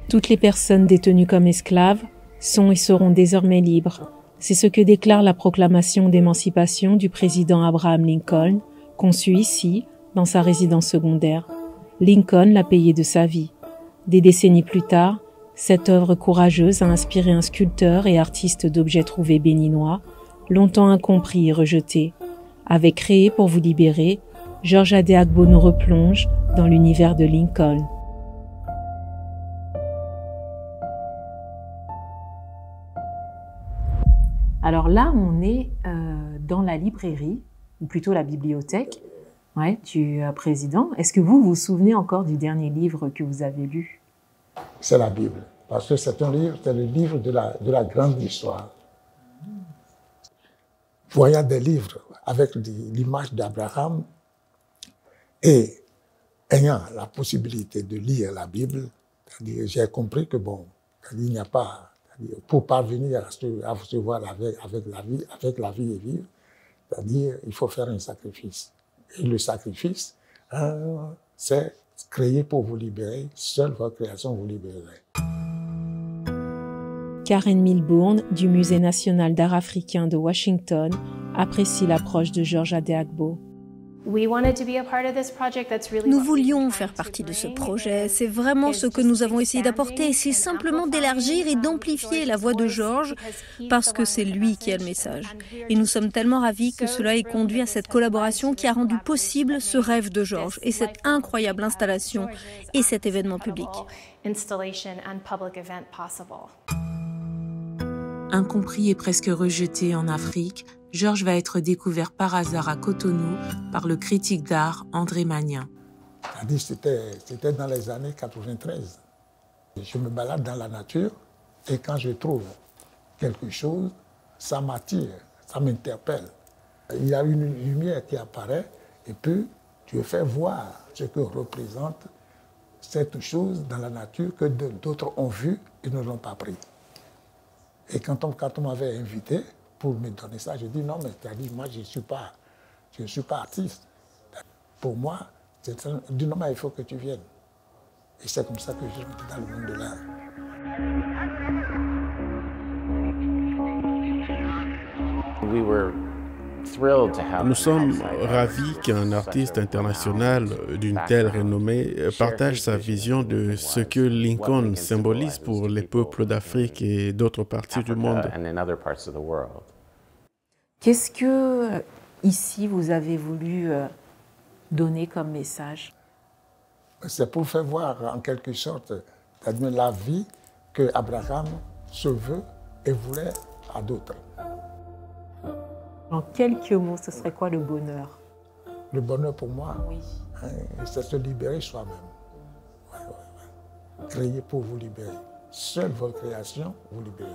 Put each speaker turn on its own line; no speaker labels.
Toutes les personnes détenues comme esclaves sont et seront désormais libres. C'est ce que déclare la proclamation d'émancipation du président Abraham Lincoln, conçue ici, dans sa résidence secondaire. Lincoln l'a payé de sa vie. Des décennies plus tard, cette œuvre courageuse a inspiré un sculpteur et artiste d'objets trouvés béninois, longtemps incompris et rejeté. Avec Créé pour vous libérer, Georges Adéagbo nous replonge dans l'univers de Lincoln. Alors là, on est dans la librairie, ou plutôt la bibliothèque. Ouais, tu es président. Est-ce que vous vous souvenez encore du dernier livre que vous avez lu?
C'est la Bible, parce que c'est un livre, c'est le livre de la grande histoire. Voyant des livres avec l'image d'Abraham et ayant la possibilité de lire la Bible, j'ai compris que bon, il n'y a pas, pour parvenir à se voir avec la vie et vivre, c'est-à-dire il faut faire un sacrifice. Et le sacrifice, c'est créer pour vous libérer, seule votre création vous libérerait.
Karen Milbourne, du Musée national d'art africain de Washington, apprécie l'approche de Georges Adéagbo.
Nous voulions faire partie de ce projet. C'est vraiment ce que nous avons essayé d'apporter. C'est simplement d'élargir et d'amplifier la voix de Georges parce que c'est lui qui a le message. Et nous sommes tellement ravis que cela ait conduit à cette collaboration qui a rendu possible ce rêve de Georges et cette incroyable installation et cet événement public.
Incompris et presque rejeté en Afrique, Georges va être découvert par hasard à Cotonou par le critique d'art André Magnin.
C'était dans les années 93. Je me balade dans la nature et quand je trouve quelque chose, ça m'attire, ça m'interpelle. Il y a une lumière qui apparaît et puis tu fais voir ce que représente cette chose dans la nature que d'autres ont vu et ne l'ont pas pris. Et quand on m'avait invité pour me donner ça, j'ai dit non, mais c'est-à-dire, moi, je ne suis pas artiste. Pour moi, je dis non, mais il faut que tu viennes. Et c'est comme ça que je rentre dans le monde de l'art.
Nous sommes ravis qu'un artiste international d'une telle renommée partage sa vision de ce que Lincoln symbolise pour les peuples d'Afrique et d'autres parties du monde.
Qu'est-ce que, ici, vous avez voulu donner comme message?
C'est pour faire voir, en quelque sorte, la vie que Abraham se veut et voulait à d'autres.
En quelques mots, ce serait quoi le bonheur?
Le bonheur pour moi,
oui,
c'est se libérer soi-même. Ouais. Créer pour vous libérer. Seule votre création vous libérerez.